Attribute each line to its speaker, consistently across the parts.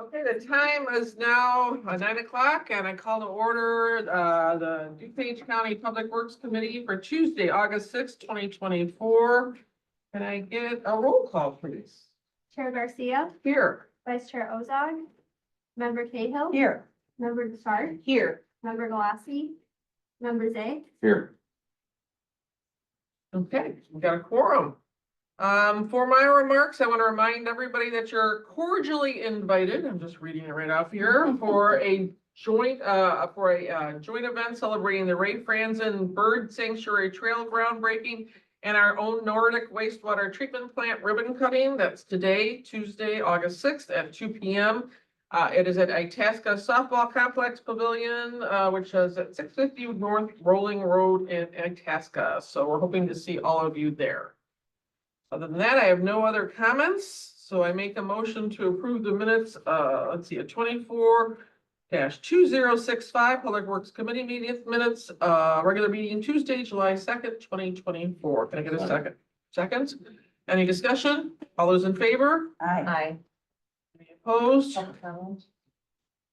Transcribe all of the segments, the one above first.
Speaker 1: Okay, the time is now 9 o'clock and I call to order the DuPage County Public Works Committee for Tuesday, August 6th, 2024. Can I get a roll call, please?
Speaker 2: Chair Garcia,
Speaker 1: Here.
Speaker 2: Vice Chair Ozog, Member Cahill.
Speaker 1: Here.
Speaker 2: Member Desart,
Speaker 1: Here.
Speaker 2: Member Galassi, Member Zay.
Speaker 3: Here.
Speaker 1: Okay, we got a quorum. For my remarks, I want to remind everybody that you're cordially invited. I'm just reading it right off here for a joint event celebrating the Ray Franzen Bird Sanctuary Trail groundbreaking and our own Nordic wastewater treatment plant ribbon cutting. That's today, Tuesday, August 6th at 2 p.m. It is at Itasca Softball Complex Pavilion, which is at 650 North Rolling Road in Itasca. So we're hoping to see all of you there. Other than that, I have no other comments, so I make a motion to approve the minutes, let's see, a 24-2065 Public Works Committee meeting minutes, regular meeting Tuesday, July 2nd, 2024. Can I get a second? Second? Any discussion? All those in favor?
Speaker 4: Aye.
Speaker 1: Any opposed?
Speaker 4: Public comment?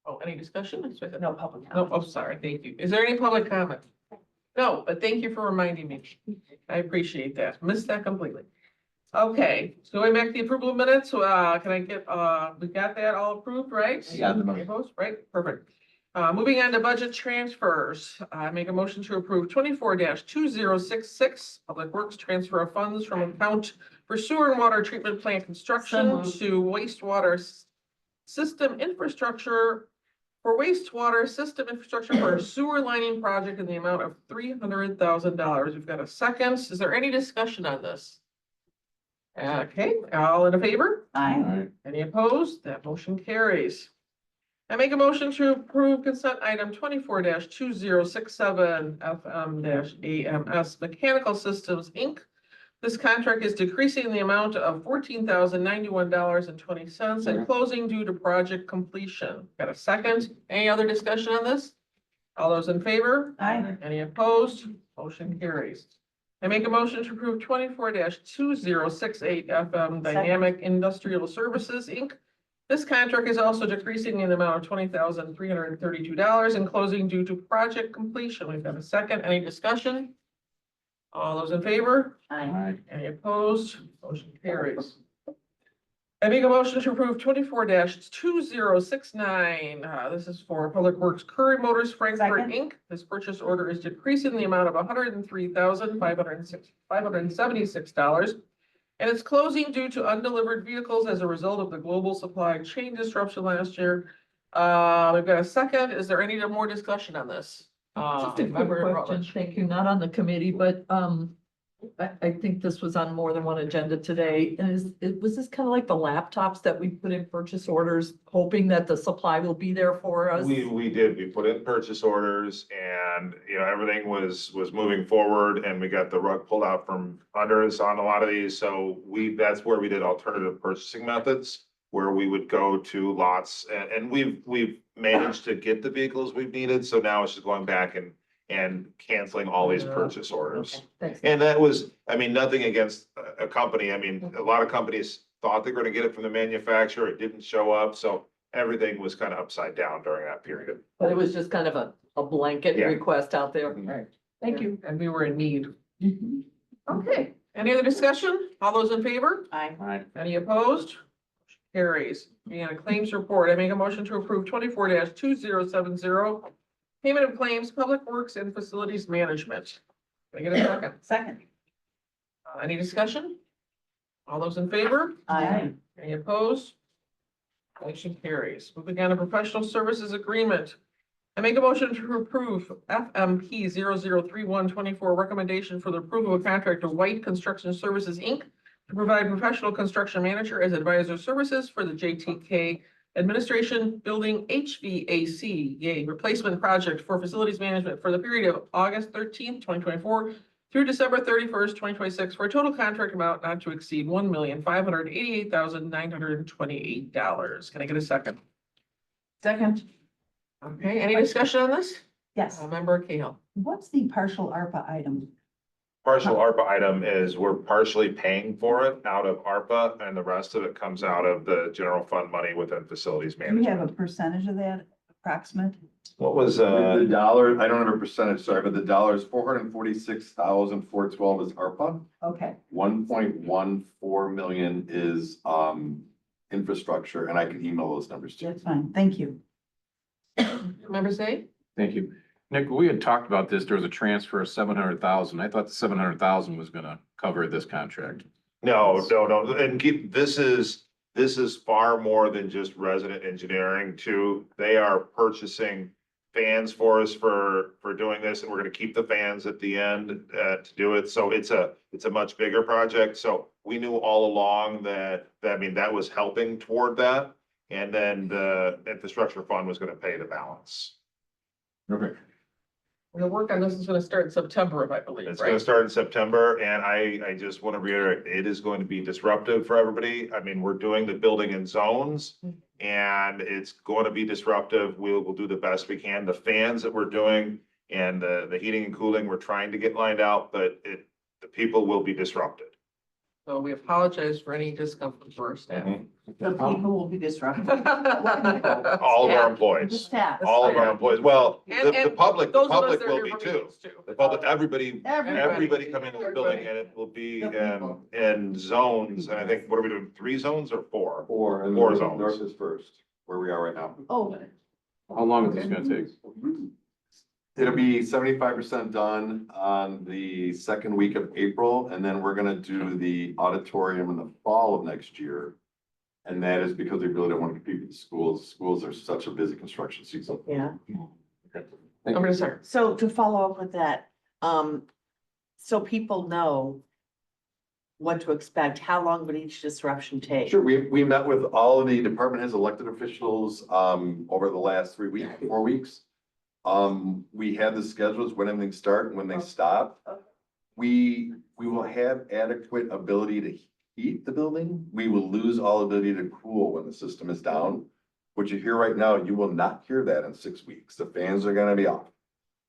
Speaker 1: Oh, any discussion?
Speaker 4: No public
Speaker 1: No,
Speaker 4: comment.
Speaker 1: oh, sorry, thank you. Is there any public comment? No, but thank you for reminding me. I appreciate that. Missed that completely. Okay, so going back to the approval of minutes, can I get, we got that all approved, right?
Speaker 3: Yeah.
Speaker 1: Any opposed? Right, perfect. Moving on to budget transfers, I make a motion to approve 24-2066 Public Works transfer of funds from account for sewer and water treatment plant construction to wastewater system infrastructure for wastewater system infrastructure for a sewer lining project in the amount of $300,000. We've got a second. Is there any discussion on this? Okay, all in favor?
Speaker 4: Aye.
Speaker 1: Any opposed? That motion carries. I make a motion to approve consent item 24-2067 FM-AMS Mechanical Systems, Inc. This contract is decreasing the amount of $14,091.20 and closing due to project completion. Got a second? Any other discussion on this? All those in favor?
Speaker 4: Aye.
Speaker 1: Any opposed? Motion carries. I make a motion to approve 24-2068 FM Dynamic Industrial Services, Inc. This contract is also decreasing in the amount of $20,332 and closing due to project completion. We've got a second. Any discussion? All those in favor?
Speaker 4: Aye.
Speaker 1: Any opposed? Motion carries. I make a motion to approve 24-2069. This is for Public Works Curry Motors Frankfurt,
Speaker 4: Second.
Speaker 1: Inc. This purchase order is decreasing the amount of $103,576. And it's closing due to undelivered vehicles as a result of the global supply chain disruption last year. We've got a second. Is there any more discussion on this?
Speaker 5: Just a quick
Speaker 1: Member
Speaker 5: question,
Speaker 1: Rutledge.
Speaker 5: thank you, not on the committee, but I think this was on more than one agenda today. And was this kind of like the laptops that we put in purchase orders, hoping that the supply will be there for us?
Speaker 3: We did, we put in purchase orders and, everything was moving forward and we got the rug pulled out from under us on a lot of these. So that's where we did alternative purchasing methods, where we would go to lots and we've managed to get the vehicles we've needed. So now it's just going back and canceling all these purchase orders.
Speaker 5: Okay, thanks.
Speaker 3: And that was, nothing against a company. A lot of companies thought they were gonna get it from the manufacturer. It didn't show up. So everything was kind of upside down during that period.
Speaker 5: But it was just kind of a blanket
Speaker 3: Yeah.
Speaker 5: request out there.
Speaker 3: Mhm.
Speaker 5: All right, thank you.
Speaker 1: And we were in need.
Speaker 5: Mhm.
Speaker 1: Okay, any other discussion? All those in favor?
Speaker 4: Aye.
Speaker 1: Any opposed? Carries. And a claims report. I make a motion to approve 24-2070. Payment of claims, Public Works and Facilities Management. Can I get a second?
Speaker 4: Second.
Speaker 1: Any discussion? All those in favor?
Speaker 4: Aye.
Speaker 1: Any opposed? Motion carries. Moving on to professional services agreement. I make a motion to approve FMP 003124 recommendation for the approval of contract to White Construction Services, Inc. to provide professional construction manager as advisor services for the JTK Administration Building HVAC replacement project for facilities management for the period of August 13th, 2024 through December 31st, 2026 for a total contract amount not to exceed $1,588,928. Can I get a second?
Speaker 4: Second.
Speaker 1: Okay, any discussion on this?
Speaker 4: Yes.
Speaker 1: Member Cahill.
Speaker 4: What's the partial ARPA item?
Speaker 3: partial ARPA item is we're partially paying for it out of ARPA and the rest of it comes out of the general fund money within facilities
Speaker 4: Do you have a
Speaker 3: management.
Speaker 4: percentage of that approximate?
Speaker 3: What was,
Speaker 6: The dollar, I don't have a percentage, sorry, but the dollar is 446,412 is ARPA.
Speaker 4: Okay,
Speaker 6: 1.14 million is infrastructure, and I can email those numbers to you.
Speaker 4: that's fine. Thank you.
Speaker 1: Member Say?
Speaker 7: Thank you. Nick, we had talked about this. There was a transfer of 700,000. I thought the 700,000 was gonna cover this contract.
Speaker 3: no, and keep, this is far more than just resident engineering too. They are purchasing fans for us for doing this, and we're gonna keep the fans at the end to do it. So it's a much bigger project. So we knew all along that was helping toward that. And then the infrastructure fund was gonna pay the balance.
Speaker 6: Okay.
Speaker 1: The work on this is gonna start in September, I believe,
Speaker 3: It's gonna
Speaker 1: right?
Speaker 3: start in September, and I just want to reiterate, it is going to be disruptive for everybody. I mean, we're doing the building in zones, and it's going to be disruptive. We'll do the best we can. The fans that we're doing and the heating and cooling, we're trying to get lined out, but the people will be disrupted.
Speaker 1: So we apologize for any discomfort for our staff.
Speaker 4: The people will be disrupted.
Speaker 3: All of our
Speaker 4: The
Speaker 3: employees,
Speaker 4: staff.
Speaker 3: all of our employees. Well,
Speaker 1: And-
Speaker 3: the
Speaker 1: and
Speaker 3: public
Speaker 1: Those of us that are
Speaker 3: will
Speaker 1: here
Speaker 3: be
Speaker 1: for
Speaker 3: too.
Speaker 1: meetings too.
Speaker 3: The public, everybody
Speaker 4: Everybody.
Speaker 3: coming in the building, and it will be
Speaker 4: The people.
Speaker 3: in zones, and I think, what are we doing, 3 zones or 4?
Speaker 6: Four, and
Speaker 3: Four
Speaker 6: north
Speaker 3: zones.
Speaker 6: north is first, where we are right now.
Speaker 4: Oh,
Speaker 7: How long is this gonna take?
Speaker 6: It'll be 75% done on the second week of April, and then we're gonna do the auditorium in the fall of next year. And that is because we really don't want to compete with the schools. Schools are such a busy construction season.
Speaker 8: Yeah,
Speaker 1: Number Sarah.
Speaker 8: so to follow up with that, so people know what to expect, how long would each disruption take?
Speaker 6: Sure, we met with all of the department heads, elected officials, over the last 3 weeks, 4 weeks. We had the schedules when everything start and when they stop. We will have adequate ability to heat the building. We will lose all ability to cool when the system is down. What you hear right now, you will not hear that in 6 weeks. The fans are gonna be off.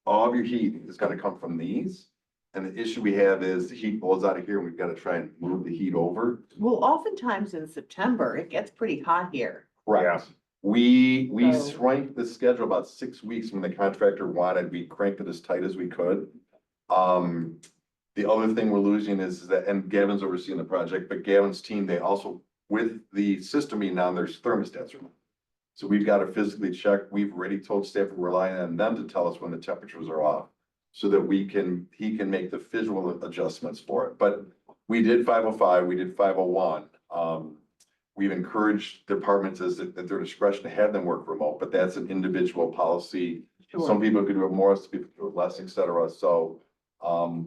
Speaker 6: All of your heat is gonna come from these. And the issue we have is the heat blows out of here and we've gotta try and move the heat over.
Speaker 8: Well, oftentimes in September, it gets pretty hot here.
Speaker 6: Correct. We
Speaker 8: So-
Speaker 6: shrank the schedule about 6 weeks when the contractor wanted, we cranked it as tight as we could. The other thing we're losing is that, and Gavin's overseeing the project, but Gavin's team, they also, with the system being down, there's thermostats. So we've got to physically check. We've already told staff we're relying on them to tell us when the temperatures are off. So that he can make the visual adjustments for it. But we did 505, we did 501. We've encouraged departments as at their discretion to have them work remote, but that's an individual policy. Some people could do it more, some people could do it less, et cetera. So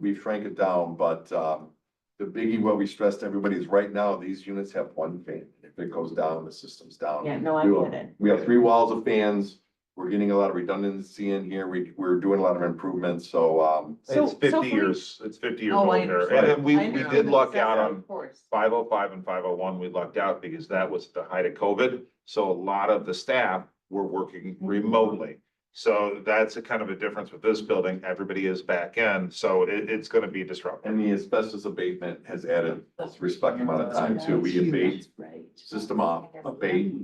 Speaker 6: we shrank it down, but the biggie, what we stressed to everybody is right now, these units have one fan. If it goes down, the system's down.
Speaker 8: Yeah, no, I
Speaker 6: We will-
Speaker 8: get it.
Speaker 6: We have 3 walls of fans. We're getting a lot of redundancy in here. We're doing a lot of improvements, so
Speaker 8: So-
Speaker 3: It's
Speaker 8: so
Speaker 3: 50
Speaker 8: for-
Speaker 3: years, it's 50 years
Speaker 8: Oh, I
Speaker 3: old there.
Speaker 8: understand.
Speaker 3: And then we
Speaker 8: I
Speaker 3: did
Speaker 8: understand
Speaker 3: luck
Speaker 8: the
Speaker 3: out
Speaker 8: necessity,
Speaker 3: on
Speaker 8: of course.
Speaker 3: 505 and 501, we lucked out because that was the height of COVID. So a lot of the staff were working remotely. So that's a kind of a difference with this building. Everybody is back in, so it's gonna be disruptive.
Speaker 6: and the asbestos abatement has added a respectable amount of time too. We abate, system off, abate,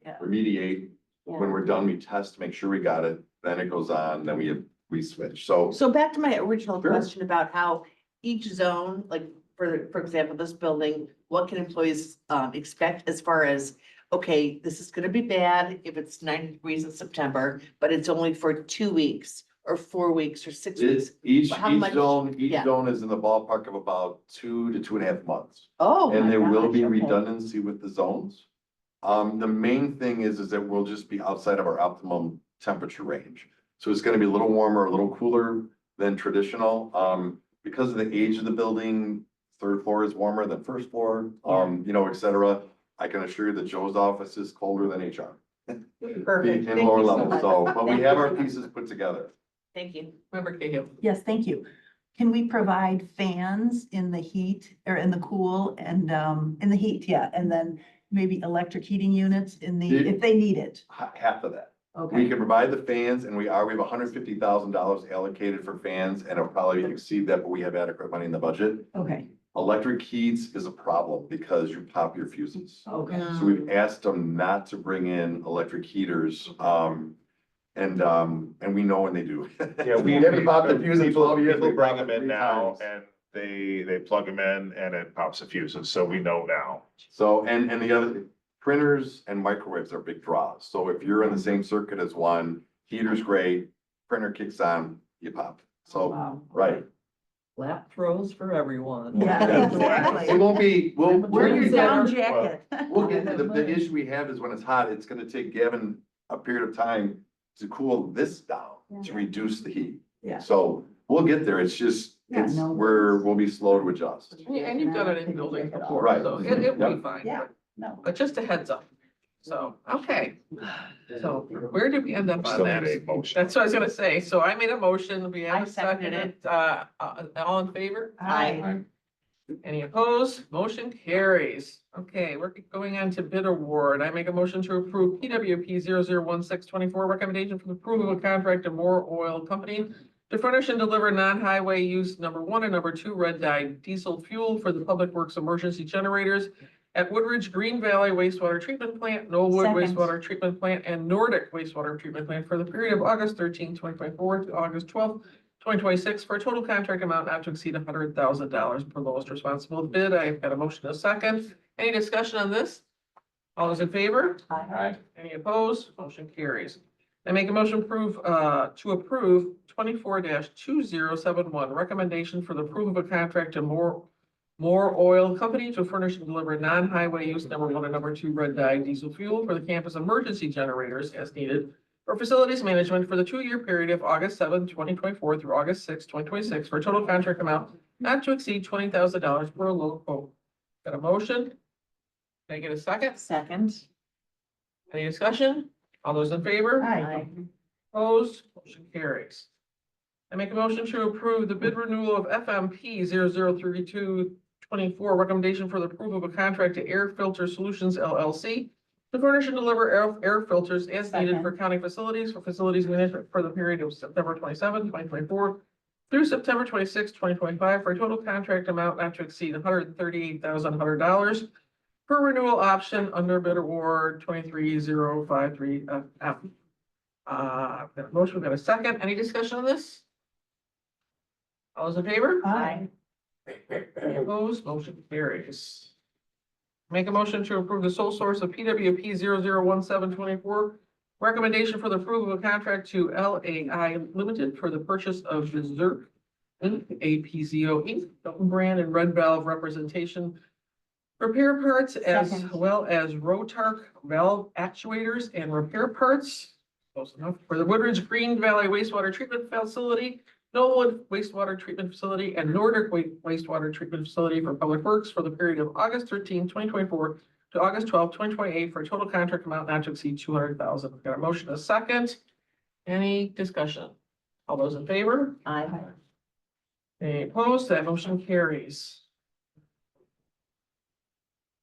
Speaker 8: Yeah.
Speaker 6: remediate. When we're done, we test, make sure we got it, then it goes on, then we switch. So
Speaker 8: So back to my original
Speaker 6: Sure.
Speaker 8: question about how each zone, like, for example, this building, what can employees expect as far as, okay, this is gonna be bad if it's 90 degrees in September, but it's only for 2 weeks or 4 weeks or 6 weeks.
Speaker 6: each
Speaker 8: How much-
Speaker 6: zone
Speaker 8: yeah.
Speaker 6: is in the ballpark of about 2 to 2.5 months.
Speaker 8: Oh,
Speaker 6: And
Speaker 8: my
Speaker 6: there will be
Speaker 8: gosh, okay.
Speaker 6: redundancy with the zones. The main thing is that we'll just be outside of our optimum temperature range. So it's gonna be a little warmer, a little cooler than traditional. Because of the age of the building, 3rd floor is warmer than 1st floor, et cetera. I can assure you that Joe's office is colder than HR.
Speaker 8: Perfect.
Speaker 6: In
Speaker 8: Thank
Speaker 6: lower
Speaker 8: you so
Speaker 6: levels,
Speaker 8: much.
Speaker 6: so, but we
Speaker 8: Thank
Speaker 6: have
Speaker 8: you.
Speaker 6: our pieces put together.
Speaker 8: Thank you.
Speaker 1: Member Cahill.
Speaker 4: yes, thank you. Can we provide fans in the heat or in the cool and, in the heat, yeah, and then maybe electric heating units in the, if they need it?
Speaker 6: Half of that. We
Speaker 4: Okay,
Speaker 6: can provide the fans and we have $150,000 allocated for fans and it'll probably exceed that, but we have adequate money in the budget.
Speaker 4: okay,
Speaker 6: Electric heats is a problem because you pop your fuses.
Speaker 4: okay.
Speaker 6: So we've asked them not to bring in electric heaters, and we know when they do.
Speaker 3: Yeah, we.
Speaker 6: haven't popped the fuse in 12 years.
Speaker 3: People
Speaker 6: we
Speaker 3: bring
Speaker 6: popped
Speaker 3: them
Speaker 6: it
Speaker 3: in
Speaker 6: 3
Speaker 3: now
Speaker 6: times.
Speaker 3: and they plug them in and it pops the fuses, so we know now.
Speaker 6: So, and the other, printers and microwaves are big draws. So if you're in the same circuit as one, heater's great, printer kicks on, you pop. So,
Speaker 4: Wow.
Speaker 6: right.
Speaker 5: Lap throws for everyone.
Speaker 4: Yeah,
Speaker 6: We
Speaker 4: exactly.
Speaker 6: won't be, we'll.
Speaker 4: Wear your
Speaker 6: we'll-
Speaker 4: down jacket.
Speaker 6: We'll get, the issue we have is when it's hot, it's gonna take Gavin a period of time to cool this down, to reduce the heat.
Speaker 4: Yeah.
Speaker 6: So we'll get there. It's just,
Speaker 4: Yeah,
Speaker 6: it's,
Speaker 4: no.
Speaker 6: we'll be slow to adjust.
Speaker 1: And you've done it in buildings before,
Speaker 6: Right.
Speaker 1: so it'll be
Speaker 6: Yep.
Speaker 1: fine.
Speaker 4: Yeah, no.
Speaker 1: But just a heads up. So, okay. So where did we end up on
Speaker 3: Still
Speaker 1: that?
Speaker 3: need a motion.
Speaker 1: That's what I was gonna say. So I made a motion. We have
Speaker 8: I
Speaker 1: a
Speaker 8: seconded
Speaker 1: second. All in favor?
Speaker 8: Aye.
Speaker 1: Any opposed? Motion carries. Okay, we're going on to bid award. I make a motion to approve PWP 001624 recommendation for the approval of a contract to More Oil Company to furnish and deliver non-highway use number 1 and number 2 red dye diesel fuel for the Public Works emergency generators at Woodridge Green Valley Wastewater Treatment Plant, Knollwood
Speaker 4: Second.
Speaker 1: Wastewater Treatment Plant, and Nordic Wastewater Treatment Plant for the period of August 13, 2024 to August 12, 2026 for a total contract amount not to exceed $100,000 per lowest responsible bid. I've got a motion and a second. Any discussion on this? All those in favor?
Speaker 7: Aye.
Speaker 1: Any opposed? Motion carries. I make a motion to approve 24-2071 recommendation for the approval of a contract to More Oil Company to furnish and deliver non-highway use number 1 and number 2 red dye diesel fuel for the campus emergency generators as needed for facilities management for the 2-year period of August 7, 2024 through August 6, 2026 for a total contract amount not to exceed $20,000 per low quote. Got a motion? Can I get a second?
Speaker 4: Second.
Speaker 1: Any discussion? All those in favor?
Speaker 4: Aye.
Speaker 1: Opposed? Motion carries. I make a motion to approve the bid renewal of FMP 003224 recommendation for the approval of a contract to Air Filter Solutions LLC to furnish and deliver air filters as needed for county facilities for facilities management for the period of September 27, 2024 through September 26, 2025 for a total contract amount not to exceed $138,100 per renewal option under bid award 23053 F. I've got a motion, we've got a second. Any discussion on this? All those in favor?
Speaker 4: Aye.
Speaker 1: Any opposed? Motion carries. Make a motion to approve the sole source of PWP 001724 recommendation for the approval of a contract to LAI Limited for the purchase of Berserk Inc., APZO Inc., Dalton brand and red valve representation repair parts as
Speaker 4: Second.
Speaker 1: well as Rotark valve actuators and repair parts. Close enough. For the Woodridge Green Valley Wastewater Treatment Facility, Knollwood Wastewater Treatment Facility, and Nordic Wastewater Treatment Facility for Public Works for the period of August 13, 2024 to August 12, 2028 for a total contract amount not to exceed $200,000. Got a motion, a second. Any discussion? All those in favor?
Speaker 8: Aye.
Speaker 1: Any opposed? That motion carries.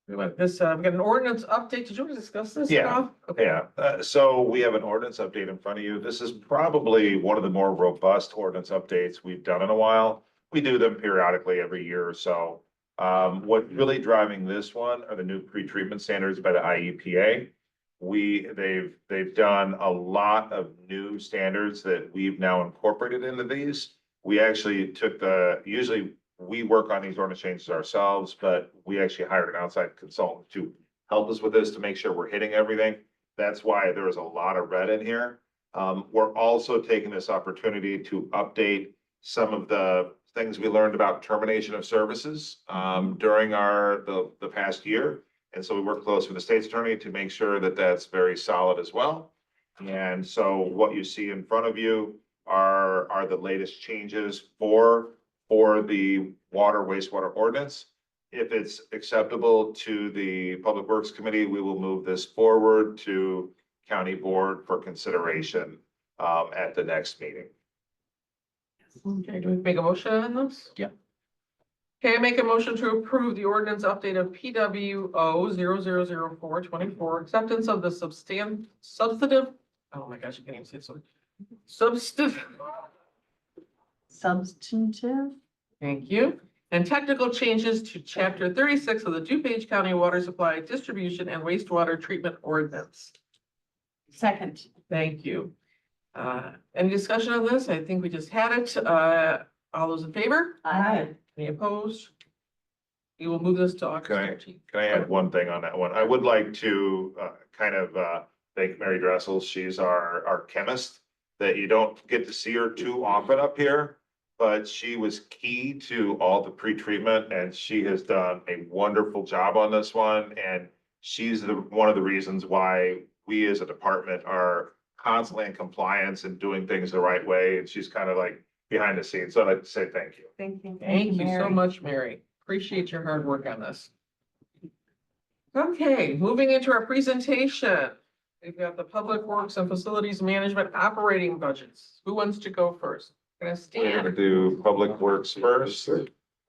Speaker 1: We got this, we got an ordinance update. Did you want to discuss this?
Speaker 3: Yeah.
Speaker 1: Kyle? Okay.
Speaker 3: Yeah, so we have an ordinance update in front of you. This is probably one of the more robust ordinance updates we've done in a while. We do them periodically every year or so. What's really driving this one are the new pretreatment standards by the IEPA. They've done a lot of new standards that we've now incorporated into these. We actually usually we work on these ordinance changes ourselves, but we actually hired an outside consultant to help us with this to make sure we're hitting everything. That's why there is a lot of red in here. We're also taking this opportunity to update some of the things we learned about termination of services during the past year. And so we work close with the state's attorney to make sure that that's very solid as well. And so what you see in front of you are the latest changes for the water wastewater ordinance. If it's acceptable to the Public Works Committee, we will move this forward to County Board for consideration at the next meeting.
Speaker 1: Okay, do we make a motion on this?
Speaker 7: Yeah.
Speaker 1: Okay, I make a motion to approve the ordinance update of PWO 000424, acceptance of the substantive oh my gosh, I can't even say it, so.
Speaker 8: Substantive?
Speaker 1: Thank you. And technical changes to chapter 36 of the DuPage County Water Supply Distribution and Wastewater Treatment Ordinance.
Speaker 8: Second.
Speaker 1: Thank you. Any discussion on this? I think we just had it. All those in favor?
Speaker 8: Aye.
Speaker 1: Any opposed? You will move this to August
Speaker 3: Can I-
Speaker 1: 13th.
Speaker 3: Can I add one thing on that one? I would like to thank Mary Dressel. She's our chemist. That you don't get to see her too often up here. But she was key to all the pre-treatment and she has done a wonderful job on this one. And she's one of the reasons why we as a department are constantly in compliance and doing things the right way. And she's kind of like behind the scenes. So I'd like to say thank you.
Speaker 8: Thank you.
Speaker 1: Thank you so
Speaker 4: Mary.
Speaker 1: much, Mary. Appreciate your hard work on this. Okay, moving into our presentation. We've got the Public Works and Facilities Management operating budgets. Who wants to go first? Gonna
Speaker 3: We're
Speaker 1: stand.
Speaker 3: gonna do Public Works first.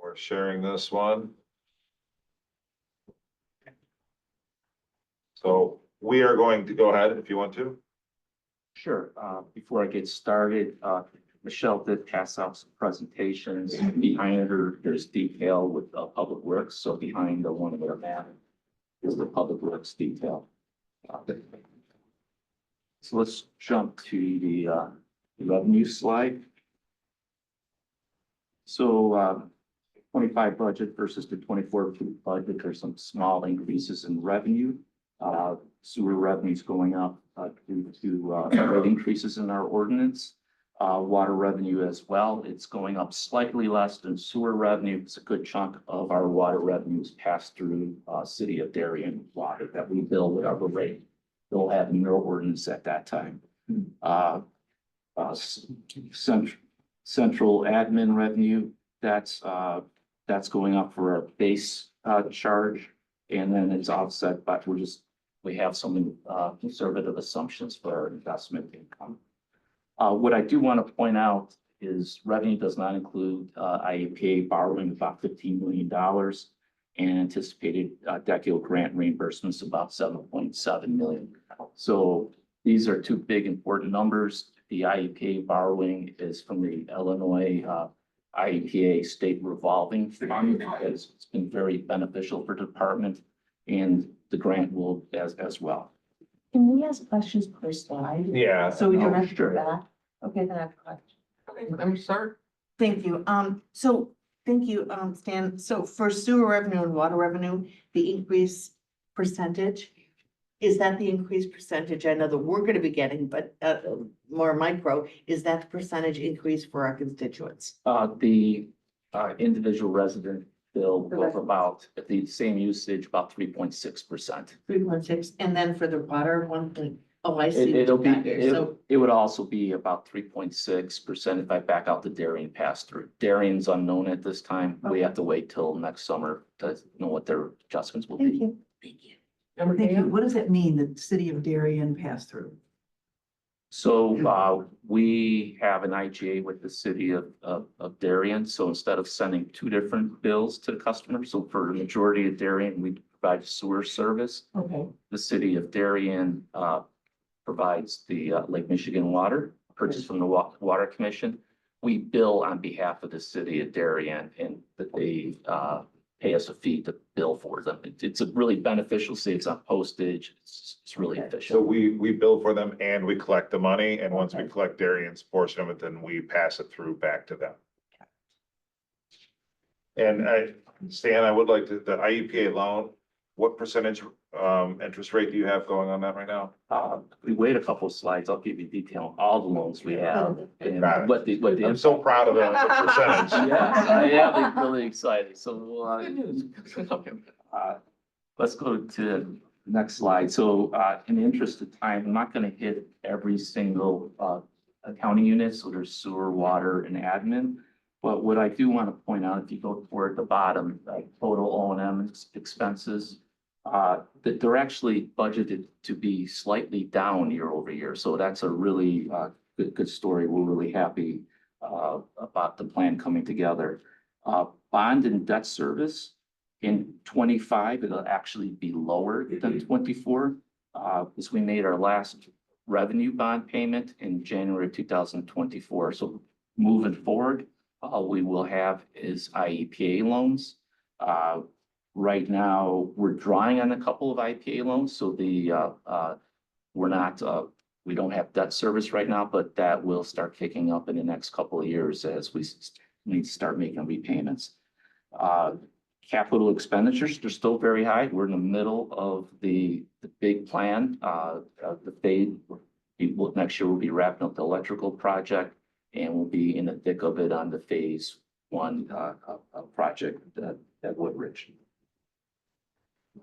Speaker 3: We're sharing this one. So we are going to go ahead if you want to.
Speaker 9: Sure. Before I get started, Michelle did pass out some presentations. Behind her, there's detail with Public Works. So behind the one of their map is the Public Works detail. So let's jump to the revenue slide. So 25 budget versus the 24 budget, there's some small increases in revenue. Sewer revenues going up due to rate increases in our ordinance. Water revenue as well, it's going up slightly less than sewer revenue. It's a good chunk of our water revenues passed through City of Darien water that we bill whatever rate they'll have in their ordinance at that time. Central admin revenue, that's going up for our base charge. And then it's offset, but we have some conservative assumptions for our investment income. What I do want to point out is revenue does not include IEPA borrowing about $15 million and anticipated DECO grant reimbursements about $7.7 million. So these are two big important numbers. The IEPA borrowing is from the Illinois IEPA state revolving fund. It's been very beneficial for the department and the grant will as well.
Speaker 10: Can we ask questions per slide?
Speaker 3: Yeah.
Speaker 10: So we don't have to
Speaker 9: Sure.
Speaker 10: do that? Okay, then I have a question.
Speaker 1: I'm sorry.
Speaker 8: Thank you. Thank you, Stan. So for sewer revenue and water revenue, the increase percentage, is that the increased percentage? I know that we're gonna be getting, but more micro, is that the percentage increase for our constituents?
Speaker 9: The individual resident bill was about, at the same usage, about 3.6%.
Speaker 8: 3.6, and then for the water, 1. Oh, I see. what
Speaker 9: It'll
Speaker 8: you
Speaker 9: be,
Speaker 8: got there. So
Speaker 9: it would also be about 3.6% if I back out the Darien pass-through. Darien's unknown at this time. We have to wait till next summer to know what their adjustments will
Speaker 10: Thank
Speaker 9: be.
Speaker 10: you.
Speaker 1: Member
Speaker 4: Thank you.
Speaker 1: Cahill?
Speaker 4: What does that mean, the city of Darien pass through?
Speaker 9: So we have an IGA with the city of Darien. So instead of sending two different bills to the customer, so for the majority of Darien, we provide sewer service.
Speaker 10: Okay.
Speaker 9: The city of Darien provides the Lake Michigan water purchased from the Water Commission. We bill on behalf of the city of Darien and that they pay us a fee to bill for them. It's a really beneficial, saves on postage. It's really
Speaker 3: So
Speaker 9: efficient.
Speaker 3: we bill for them and we collect the money, and once we collect Darien's portion of it, then we pass it through back to them. And Stan, I would like to, the IEPA loan, what percentage interest rate do you have going on that right now?
Speaker 9: We wait a couple of slides. I'll give you detail on all the loans we have and
Speaker 3: Got it.
Speaker 9: what the.
Speaker 3: I'm so proud of the percentage.
Speaker 9: Yes, I am really excited. So
Speaker 1: Good news.
Speaker 9: let's go to the next slide. So in the interest of time, I'm not going to hit every single accounting unit. So there's sewer, water, and admin. But what I do want to point out, if you go toward the bottom, like total O&M expenses, that they're actually budgeted to be slightly down year over year. So that's a really good story. We're really happy about the plan coming together. Bond and debt service in 25, it'll actually be lower than 24. Because we made our last revenue bond payment in January 2024. So moving forward, we will have is IEPA loans. Right now, we're drawing on a couple of IPA loans, so we're not, we don't have debt service right now, but that will start kicking up in the next couple of years as we need to start making repayments. Capital expenditures, they're still very high. We're in the middle of the big plan. The phase, next year we'll be wrapping up the electrical project, and we'll be in the thick of it on the phase one project at Woodridge.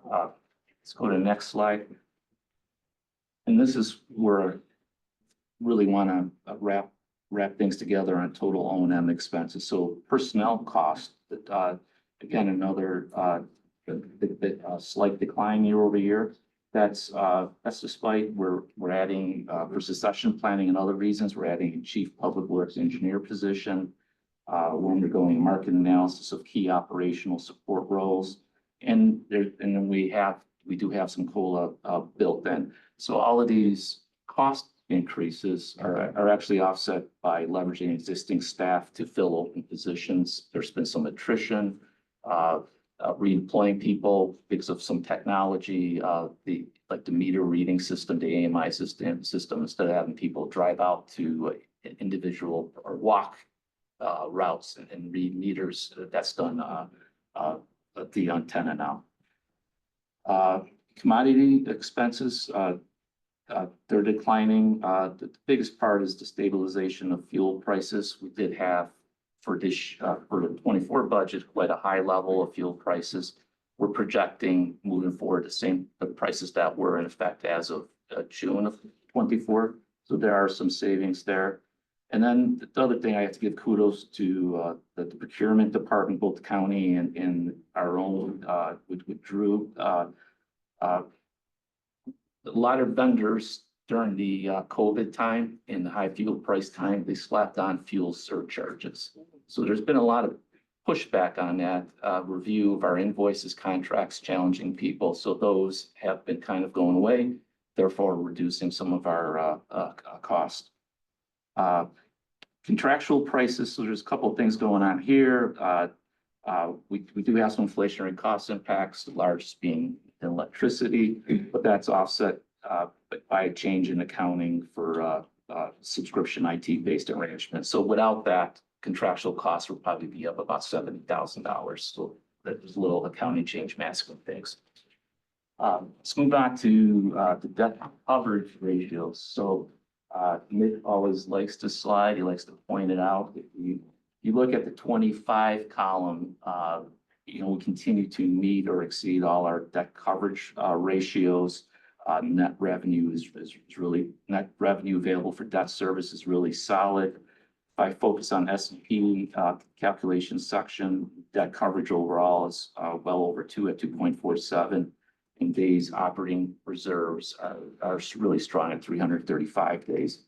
Speaker 9: Let's go to the next slide. And this is where I really want to wrap things together on total O&M expenses. So personnel costs, again, another slight decline year over year. That's despite we're adding for succession planning and other reasons, we're adding a chief public works engineer position. We're undergoing market analysis of key operational support roles. And then we do have some COLA built in. So all of these cost increases are actually offset by leveraging existing staff to fill open positions. There's been some attrition, redeploying people because of some technology, like the meter reading system, the AMI system, instead of having people drive out to individual or walk routes and read meters. That's done at the antenna now. Commodity expenses, they're declining. The biggest part is the stabilization of fuel prices. We did have for the 24 budget quite a high level of fuel prices. We're projecting moving forward the prices that were in effect as of June of 24. So there are some savings there. And then the other thing I have to give kudos to the procurement department, both the county and our own with Drew. A lot of vendors during the COVID time and the high fuel price time, they slapped on fuel surcharges. So there's been a lot of pushback on that review of our invoices, contracts, challenging people. So those have been kind of going away, therefore reducing some of our cost. Contractual prices, so there's a couple of things going on here. We do have some inflationary cost impacts, the largest being electricity, but that's offset by a change in accounting for subscription IT-based arrangements. So without that, contractual costs would probably be up about $70,000. So there's a little accounting change masking things. Let's move on to the debt coverage ratios. So Nick always likes to slide. He likes to point it out. If you look at the 25 column, we continue to meet or exceed all our debt coverage ratios. Net revenue is really, net revenue available for debt service is really solid. If I focus on S&P calculation section, debt coverage overall is well over 2 at 2.47. And days operating reserves are really strong at 335 days.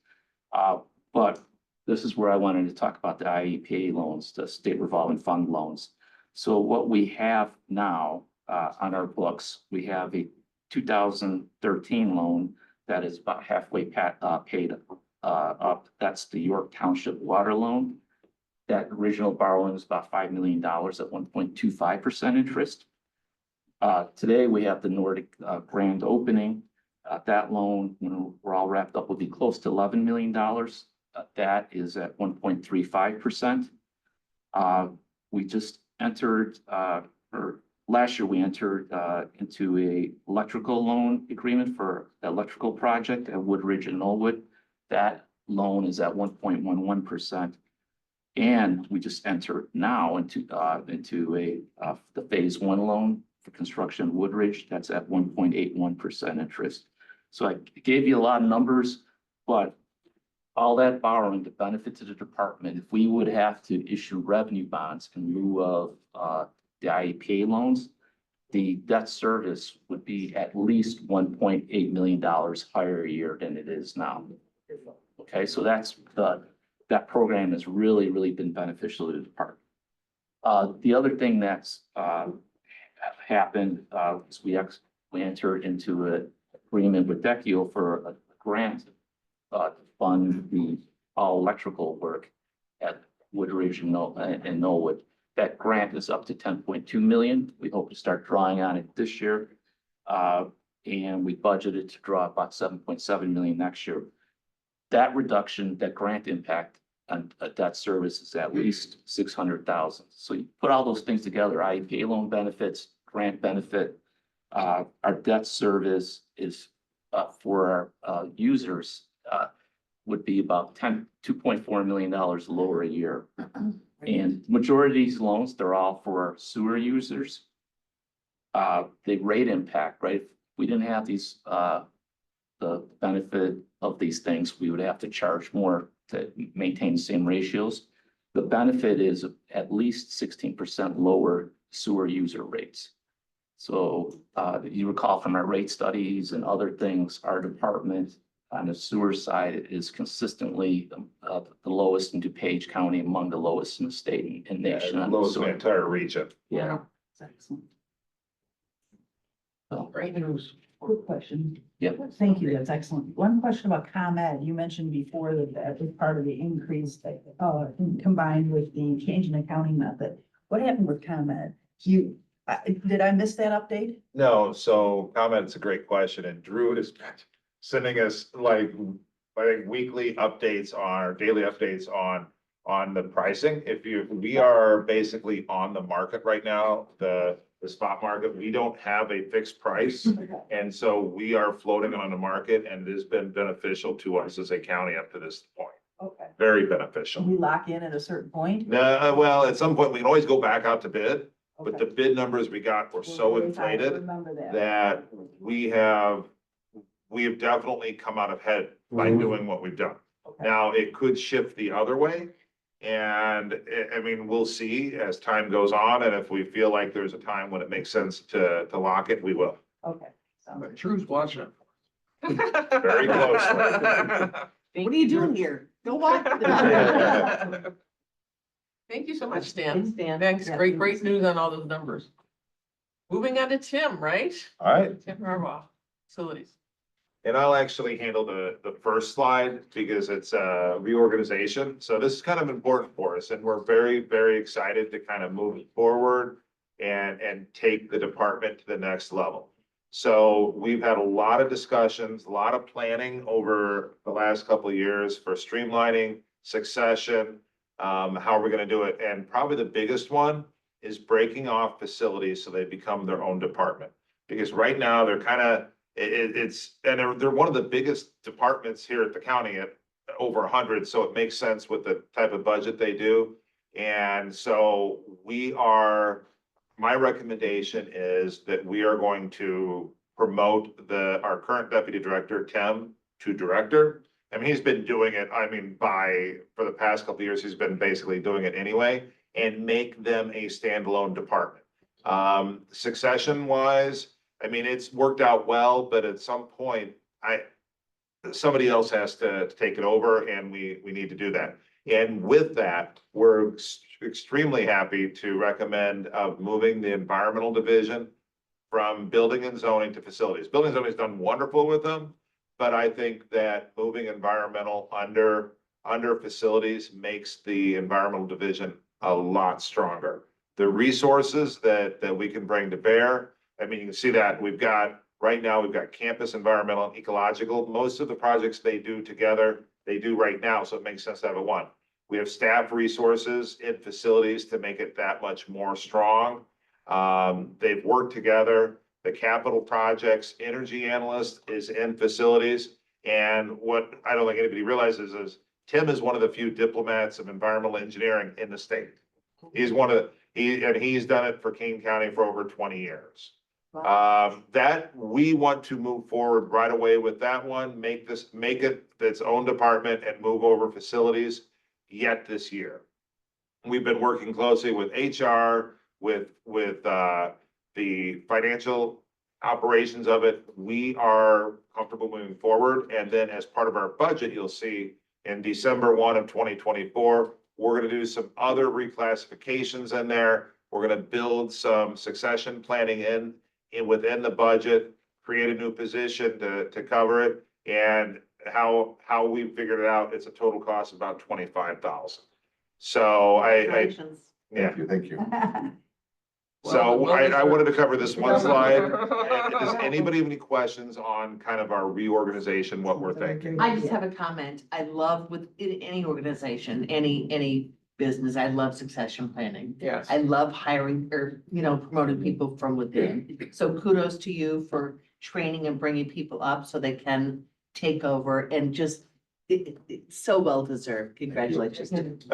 Speaker 9: But this is where I wanted to talk about the IEPA loans, the state revolving fund loans. So what we have now on our books, we have a 2013 loan that is about halfway paid up. That's the York Township water loan. That original borrowing was about $5 million at 1.25% interest. Today we have the Nordic grand opening. That loan, when we're all wrapped up, will be close to $11 million. That is at 1.35%. We just entered, or last year we entered into a electrical loan agreement for the electrical project at Woodridge and Knollwood. That loan is at 1.11%. And we just entered now into the phase one loan for construction Woodridge. That's at 1.81% interest. So I gave you a lot of numbers, but all that borrowing, the benefit to the department, if we would have to issue revenue bonds in lieu of the IEPA loans, the debt service would be at least $1.8 million higher a year than it is now. Okay, so that program has really, really been beneficial to the department. The other thing that's happened is we entered into an agreement with Deccio for a grant fund the all electrical work at Woodridge and Knollwood. That grant is up to 10.2 million. We hope to start drawing on it this year. And we budgeted to draw about 7.7 million next year. That reduction, that grant impact on debt service is at least 600,000. So you put all those things together, IEPA loan benefits, grant benefit, our debt service is for our users would be about $2.4 million lower a year. And majority of these loans, they're all for sewer users. The rate impact, right? If we didn't have these, the benefit of these things, we would have to charge more to maintain the same ratios. The benefit is at least 16% lower sewer user rates. So you recall from our rate studies and other things, our department on the sewer side is consistently the lowest in DuPage County, among the lowest in the state and nation. on the
Speaker 3: Lowest in the
Speaker 9: sewer.
Speaker 3: entire region.
Speaker 9: Yeah.
Speaker 4: Excellent.
Speaker 9: So,
Speaker 1: Great news.
Speaker 4: Quick question.
Speaker 9: Yep.
Speaker 4: Thank you, that's excellent. One question about ComEd. You mentioned before that that was part of the increase, combined with the change in accounting method. What happened with ComEd? Did I miss that update?
Speaker 3: No, so ComEd's a great question, and Drew is sending us like, I think weekly updates on, or daily updates on the pricing. We are basically on the market right now, the spot market. We don't have a fixed price. And so we are floating on the market, and it has been beneficial to us as a county up to this point.
Speaker 4: Okay.
Speaker 3: Very
Speaker 4: Should
Speaker 3: beneficial.
Speaker 4: we lock in at a certain point?
Speaker 3: No, well, at some point, we can always go back out to bid, but the
Speaker 4: Okay.
Speaker 3: bid numbers we got were so
Speaker 4: Well, I
Speaker 3: inflated
Speaker 4: remember that.
Speaker 3: that we have definitely come out ahead by doing what we've done.
Speaker 4: Okay.
Speaker 3: Now, it could shift the other way. And I mean, we'll see as time goes on. And if we feel like there's a time when it makes sense to lock it, we will.
Speaker 4: Okay. Sounds
Speaker 1: But
Speaker 4: good.
Speaker 1: Drew's watching it.
Speaker 3: Very closely.
Speaker 8: What are you doing here? Go walk.
Speaker 1: Thank you so much, Stan.
Speaker 8: Thanks, Dan.
Speaker 1: Thanks,
Speaker 4: Yeah,
Speaker 1: great
Speaker 4: thanks.
Speaker 1: news on all those numbers. Moving on to Tim, right?
Speaker 3: All right.
Speaker 1: Tim Harbaugh, facilities.
Speaker 3: And I'll actually handle the first slide because it's a reorganization. So this is kind of important for us, and we're very, very excited to kind of move it forward and take the department to the next level. So we've had a lot of discussions, a lot of planning over the last couple of years for streamlining, succession, how are we gonna do it? And probably the biggest one is breaking off facilities so they become their own department. Because right now, they're kind of, they're one of the biggest departments here at the county at over 100, so it makes sense with the type of budget they do. And so my recommendation is that we are going to promote our current deputy director, Tim, to director. I mean, he's been doing it, for the past couple of years, he's been basically doing it anyway, and make them a standalone department. Succession wise, I mean, it's worked out well, but at some point, somebody else has to take it over, and we need to do that. And with that, we're extremely happy to recommend moving the environmental division from building and zoning to facilities. Building and zoning has done wonderful with them, but I think that moving environmental under facilities makes the environmental division a lot stronger. The resources that we can bring to bear, I mean, you can see that right now, we've got campus, environmental, and ecological. Most of the projects they do together, they do right now, so it makes sense to have it one. We have staff resources in facilities to make it that much more strong. They've worked together. The capital projects, energy analyst is in facilities. And what I don't think anybody realizes is Tim is one of the few diplomats of environmental engineering in the state. He's he's done it for Kane County for over 20 years. That we want to move forward right away with that one, make it its own department and move over facilities yet this year. We've been working closely with HR, with the financial operations of it. We are comfortable moving forward. And then as part of our budget, you'll see in December 1 of 2024, we're going to do some other reclassifications in there. We're going to build some succession planning within the budget, create a new position to cover it. And how we figured it out, it's a total cost of about 25,000. So I,
Speaker 8: Congratulations.
Speaker 3: yeah,
Speaker 6: Thank you.
Speaker 3: so I wanted to cover this one slide. And does anybody have any questions on kind of our reorganization, what we're thinking?
Speaker 8: I just have a comment. I love with any organization, any business, I love succession planning.
Speaker 1: Yes.
Speaker 8: I love hiring or, promoting people from within. So kudos to you for training and bringing people up so they can take over and just, it's so well deserved. Congratulations.
Speaker 3: And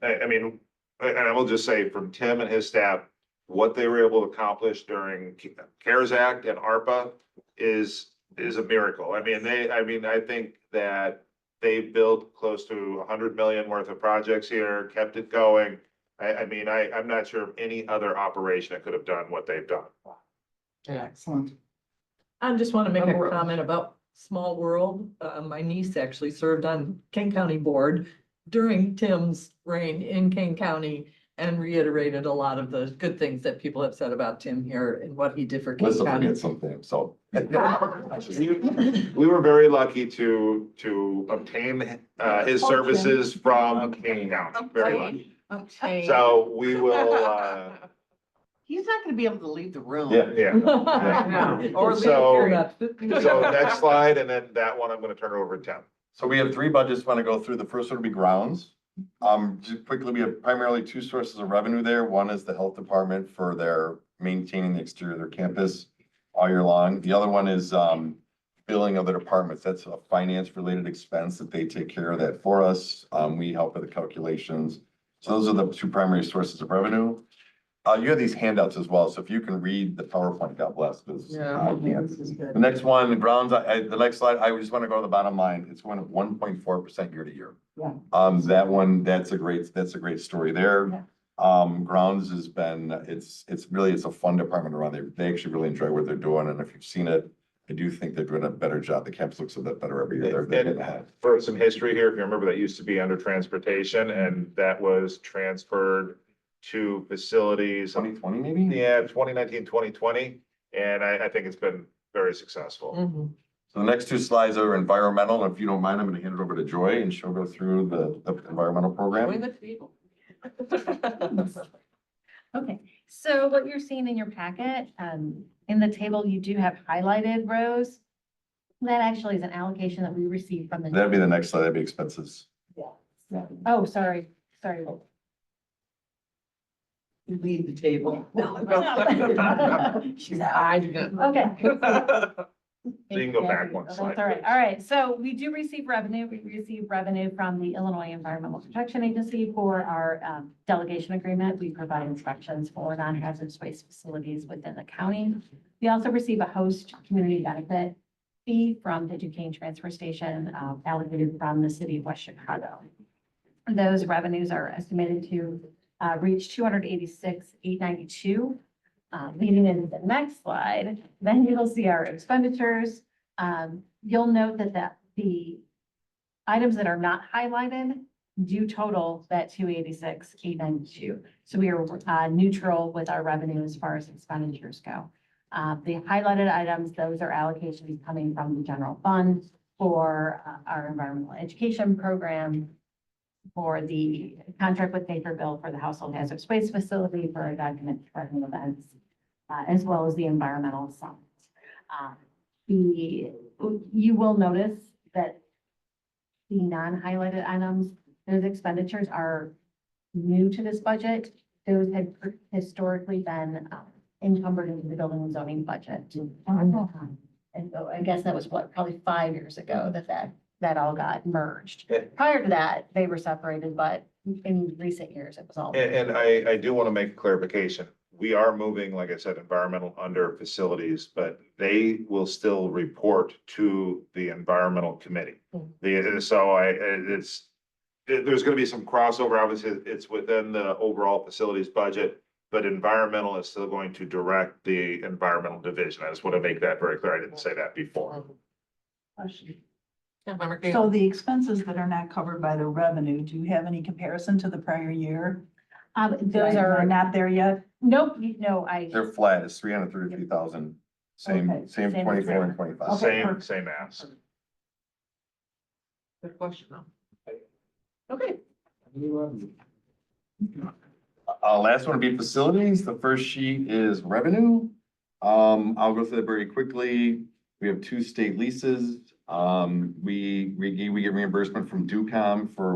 Speaker 3: I mean, and I will just say from Tim and his staff, what they were able to accomplish during CARES Act and ARPA is a miracle. I mean, I think that they built close to 100 million worth of projects here, kept it going. I'm not sure of any other operation that could have done what they've done.
Speaker 4: Excellent.
Speaker 5: I just want to make a comment about small world. My niece actually served on Kane County Board during Tim's reign in Kane County and reiterated a lot of the good things that people have said about Tim here and what he did for Kane
Speaker 6: Let's not
Speaker 5: County.
Speaker 6: forget something, so.
Speaker 3: We were very lucky to obtain his services from Kane County, very lucky.
Speaker 5: Okay.
Speaker 3: So we will,
Speaker 8: He's not gonna be able to leave the room.
Speaker 3: yeah.
Speaker 5: Or
Speaker 3: So-
Speaker 5: leave
Speaker 3: So next slide, and then that one, I'm gonna turn it over to Tim.
Speaker 6: So we have three budgets, want to go through. The first one will be grounds. Just quickly, we have primarily two sources of revenue there. One is the health department for their maintaining the exterior of their campus all year long. The other one is, billing other departments. That's a finance related expense that they take care of that for us. We help with the calculations. So those are the two primary sources of revenue. You have these handouts as well. So if you can read the PowerPoint, God bless, because
Speaker 1: Yeah.
Speaker 4: This is good.
Speaker 6: the next one, the grounds, the next slide, I just want to go to the bottom line. It's going up 1.4% year to year.
Speaker 4: Yeah.
Speaker 6: That one, that's a great story there. Grounds has been, it's a fun department around there. They actually really enjoy what they're doing. And if you've seen it, I do think they're doing a better job. The campus looks a bit better every year. They're getting ahead.
Speaker 3: For some history here, if you remember, that used to be under transportation and that was transferred to facilities.
Speaker 6: 2020 maybe?
Speaker 3: Yeah, 2019, 2020, and I think it's been very successful.
Speaker 1: Mhm.
Speaker 6: So the next two slides are environmental. And if you don't mind, I'm going to hand it over to Joy and she'll go through the environmental
Speaker 1: Join
Speaker 6: program.
Speaker 1: the table.
Speaker 10: Okay, so what you're seeing in your packet, in the table, you do have highlighted rows. That actually is an allocation that we received from the.
Speaker 6: That'd be the next slide. That'd be expenses.
Speaker 10: Oh, sorry.
Speaker 8: Leave the table.
Speaker 1: She's hiding it.
Speaker 10: Okay.
Speaker 3: So you can go back one
Speaker 10: That's
Speaker 3: slide.
Speaker 10: all right. All right. So we do receive revenue. We receive revenue from the Illinois Environmental Protection Agency for our delegation agreement. We provide inspections for non-hazardous waste facilities within the county. We also receive a host community benefit fee from the Duquesne Transfer Station allocated from the city of West Chicago. Those revenues are estimated to reach 286,892. Leading into the next slide, then you'll see our expenditures. You'll note that the items that are not highlighted do total that 286,892. So we are neutral with our revenue as far as expenditures go. The highlighted items, those are allocations coming from the general fund for our environmental education program, for the contract with Naperville for the household hazardous waste facility for our document tracking events, as well as the environmental summits. You will notice that the non-highlighted items, those expenditures are new to this budget. Those had historically been encumbered into the building and zoning budget. And so I guess that was probably 5 years ago that all got merged.
Speaker 3: Yeah.
Speaker 10: Prior to that, they were separated, but in recent years, it was all.
Speaker 3: And I do want to make a clarification. We are moving, like I said, environmental under facilities, but they will still report to the environmental committee. There's going to be some crossover. Obviously, it's within the overall facilities budget, but environmental is still going to direct the environmental division. I just want to make that very clear. I didn't say that before.
Speaker 4: So the expenses that are not covered by the revenue, do you have any comparison to the prior year?
Speaker 10: Those are
Speaker 4: Not there yet?
Speaker 10: nope, no,
Speaker 6: They're flat. It's 333,000. Same
Speaker 4: Okay.
Speaker 6: same
Speaker 10: Same
Speaker 6: 24 and
Speaker 10: as
Speaker 6: 25.
Speaker 4: Okay,
Speaker 3: Same,
Speaker 4: perfect.
Speaker 3: same ask.
Speaker 1: Good question though. Okay,
Speaker 6: Last one would be facilities. The first sheet is revenue. I'll go through that very quickly. We have 2 state leases. We get reimbursement from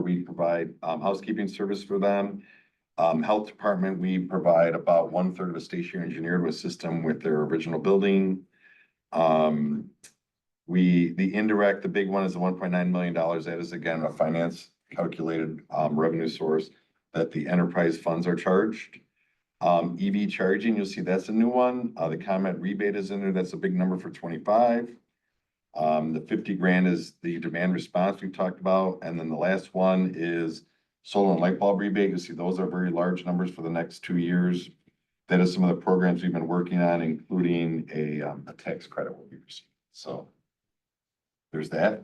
Speaker 6: we provide, housekeeping service for them. Health department, we provide about 1/3 of a stationary engineer to assist them with their original building. The indirect, the big one is the $1.9 million. That is again, a finance calculated, revenue source that the enterprise funds are charged. EV charging, you'll see that's a new one. The comment rebate is in there. That's a big number for 25. The 50 grand is the demand response we've talked about. And then the last one is solar and light bulb rebate. You see, those are very large numbers for the next 2 years. That is some of the programs we've been working on, including a tax credit we'll be receiving. So there's that.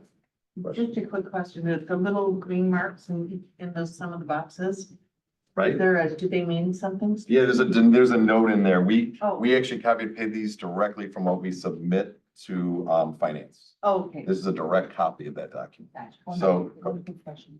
Speaker 8: Just a quick question, the little green marks in those, some of the boxes,
Speaker 6: Right?
Speaker 8: do they mean something?
Speaker 6: Yeah, there's a note in there.
Speaker 8: Oh.
Speaker 6: We actually copy and paste these directly from what we submit to finance.
Speaker 8: Okay.
Speaker 6: This is a direct copy of that document.
Speaker 4: Gotcha.
Speaker 6: So-
Speaker 4: One quick question.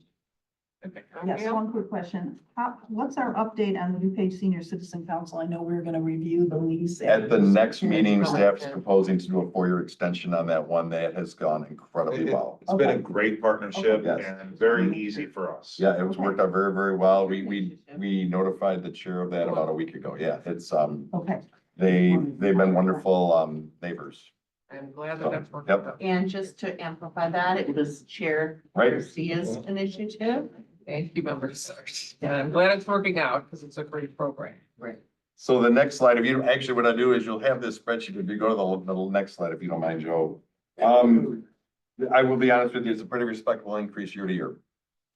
Speaker 1: okay.
Speaker 4: Yes,
Speaker 1: Gail?
Speaker 4: one quick question. What's our update on the DuPage Senior Citizen Council? I know we were gonna review the lease.
Speaker 6: At the next meeting, staff is proposing to do a 4-year extension on that one. That has gone incredibly well.
Speaker 3: It's been a
Speaker 4: Okay.
Speaker 3: great partnership
Speaker 6: Okay.
Speaker 3: and very easy for us.
Speaker 6: Yeah, it was worked out very, very well. We notified the chair of that about a week ago. Yeah, it's,
Speaker 4: Okay.
Speaker 6: they've been wonderful, neighbors.
Speaker 1: I'm glad that that's working
Speaker 6: Yep.
Speaker 1: out.
Speaker 8: And just to amplify that, it was Chair
Speaker 6: Right.
Speaker 8: Garcia's initiative.
Speaker 1: Thank you, members. And I'm glad it's working out because it's a great program.
Speaker 8: Right.
Speaker 6: So the next slide, if you, actually what I do is you'll have this spreadsheet. If you go to the next slide, if you don't mind, Joe. I will be honest with you, it's a pretty respectable increase year to year.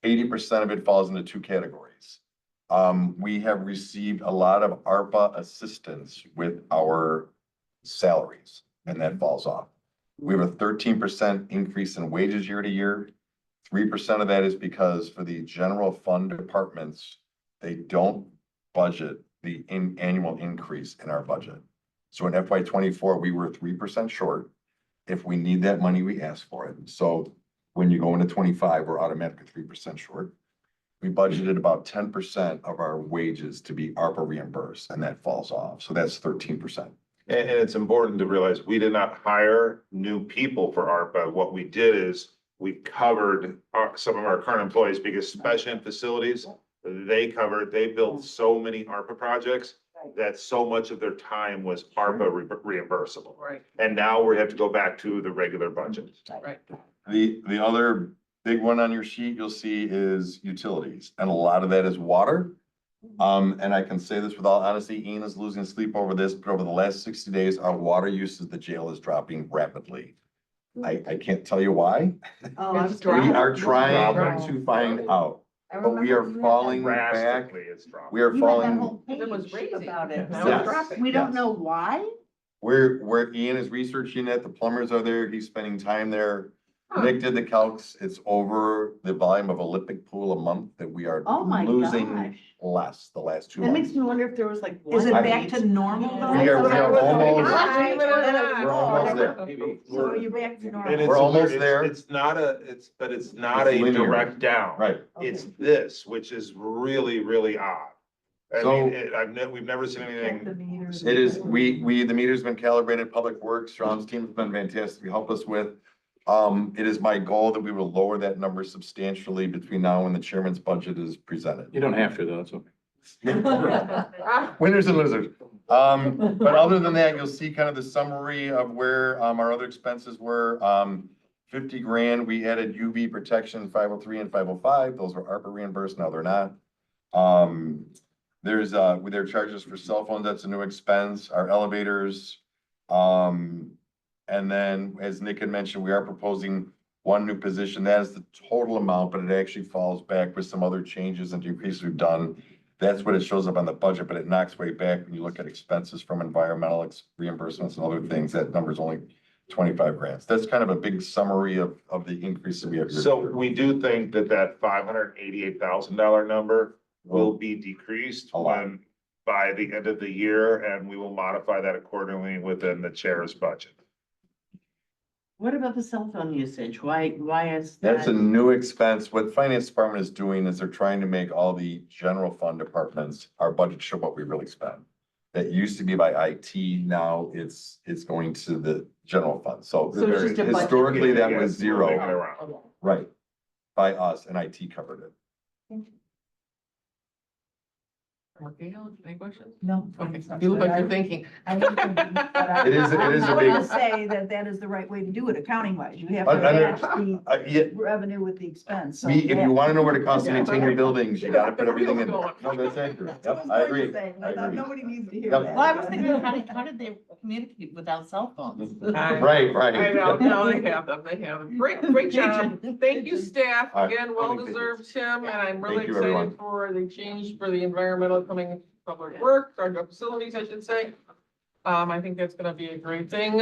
Speaker 6: 80% of it falls into 2 categories. We have received a lot of ARPA assistance with our salaries, and that falls off. We have a 13% increase in wages year to year. 3% of that is because for the general fund departments, they don't budget the annual increase in our budget. So in FY 24, we were 3% short. If we need that money, we ask for it. So when you go into 25, we're automatically 3% short. We budgeted about 10% of our wages to be ARPA reimbursed, and that falls off. So that's 13%.
Speaker 3: And it's important to realize we did not hire new people for ARPA. What we did is we covered some of our current employees because especially in facilities, they built so many ARPA projects that so much of their time was ARPA reimbursable.
Speaker 1: Right,
Speaker 3: And now we have to go back to the regular budget.
Speaker 1: right.
Speaker 6: The other big one on your sheet you'll see is utilities, and a lot of that is water. And I can say this with all honesty, Ian is losing sleep over this, but over the last 60 days, our water use at the jail is dropping rapidly. I can't tell you why.
Speaker 1: It's
Speaker 6: We are
Speaker 1: dropping.
Speaker 6: trying to find out, but we are falling back.
Speaker 3: Drastically, it's dropping.
Speaker 6: We are falling,
Speaker 1: It was raising.
Speaker 8: About it.
Speaker 1: Now
Speaker 6: Yes.
Speaker 1: it's dropping.
Speaker 8: We don't
Speaker 6: Yes.
Speaker 8: know why.
Speaker 6: where Ian is researching it, the plumbers are there, he's spending time there. Nick did the calcs, it's over the volume of Olympic pool a month that we are
Speaker 8: Oh my
Speaker 6: losing
Speaker 8: gosh.
Speaker 6: less the last 2
Speaker 8: That makes
Speaker 6: months.
Speaker 8: me wonder if there was like.
Speaker 4: Is it
Speaker 8: one
Speaker 4: back
Speaker 8: date.
Speaker 4: to normal though?
Speaker 6: We are almost,
Speaker 1: We're
Speaker 6: almost there.
Speaker 4: So you're back to
Speaker 3: And
Speaker 4: normal.
Speaker 3: it's,
Speaker 6: We're almost
Speaker 3: it's-
Speaker 6: there.
Speaker 3: It's not it's not
Speaker 6: It's
Speaker 3: a
Speaker 6: linear.
Speaker 3: direct down.
Speaker 6: Right,
Speaker 3: It's this, which is really, really odd. I
Speaker 6: So-
Speaker 3: mean, we've never seen anything.
Speaker 6: it is, the meter's been calibrated, Public Works, Sean's team has been fantastic to help us with. It is my goal that we will lower that number substantially between now and the chairman's budget is presented.
Speaker 7: You don't have to though, it's okay.
Speaker 6: Winners and losers. But other than that, you'll see kind of the summary of where, our other expenses were. 50 grand, we added UV protection, 503 and 505. Those were ARPA reimbursed. Now they're not. There's, with their charges for cell phones, that's a new expense, our elevators. And then, as Nick had mentioned, we are proposing 1 new position. That is the total amount, but it actually falls back with some other changes and decreases we've done. That's what it shows up on the budget, but it knocks way back when you look at expenses from environmental reimbursements and other things. That number is only 25 grand. That's kind of a big summary of the increase that we have.
Speaker 3: So we do think that $588,000 number will be decreased
Speaker 6: A lot.
Speaker 3: by the end of the year, and we will modify that accordingly within the chair's budget.
Speaker 8: What about the cell phone usage? Why is
Speaker 6: That's a
Speaker 8: that?
Speaker 6: new expense. What finance department is doing is they're trying to make all the general fund departments, our budget show what we really spend. That used to be by IT, now it's going to the general fund. So
Speaker 8: So it's just a budget.
Speaker 6: historically, that
Speaker 3: Yeah,
Speaker 6: was
Speaker 3: it's moving
Speaker 6: zero,
Speaker 3: around.
Speaker 6: right? By us, and IT covered it.
Speaker 1: Any questions?
Speaker 4: No.
Speaker 1: Okay, you look like you're thinking.
Speaker 4: I am thinking, but I-
Speaker 6: It is a
Speaker 4: I'm
Speaker 6: big-
Speaker 4: going to say that that is the right way to do it accounting wise. You have
Speaker 6: I-
Speaker 4: to match the
Speaker 6: Yeah,
Speaker 4: revenue with the expense. So
Speaker 6: if you wanna know what it costs to
Speaker 1: Yeah.
Speaker 6: maintain your buildings, you gotta put everything in there.
Speaker 1: Going.
Speaker 6: No, that's accurate.
Speaker 4: That's what
Speaker 6: Yep,
Speaker 4: I
Speaker 6: I
Speaker 4: was going
Speaker 6: agree.
Speaker 4: to say.
Speaker 6: I
Speaker 4: I thought
Speaker 6: agree.
Speaker 4: nobody needs to hear
Speaker 6: Yep.
Speaker 4: that.
Speaker 8: Well, I was thinking, how did they communicate without cell phones?
Speaker 6: Right, right.
Speaker 1: I know, no, they have them, they have them. Great job. Thank you, staff.
Speaker 6: All right,
Speaker 1: Again,
Speaker 6: I
Speaker 1: well
Speaker 6: think
Speaker 1: deserved, Tim, and I'm really
Speaker 6: Thank you, everyone.
Speaker 1: excited for the change for the environmental coming public work, or facilities, I should say. I think that's gonna be a great thing.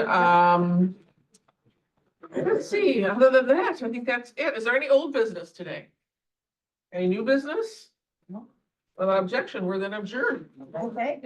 Speaker 1: Let's see, other than that, I think that's it. Is there any old business today? Any new business?
Speaker 8: No.
Speaker 1: Without objection, we're then adjourned.
Speaker 4: Okay.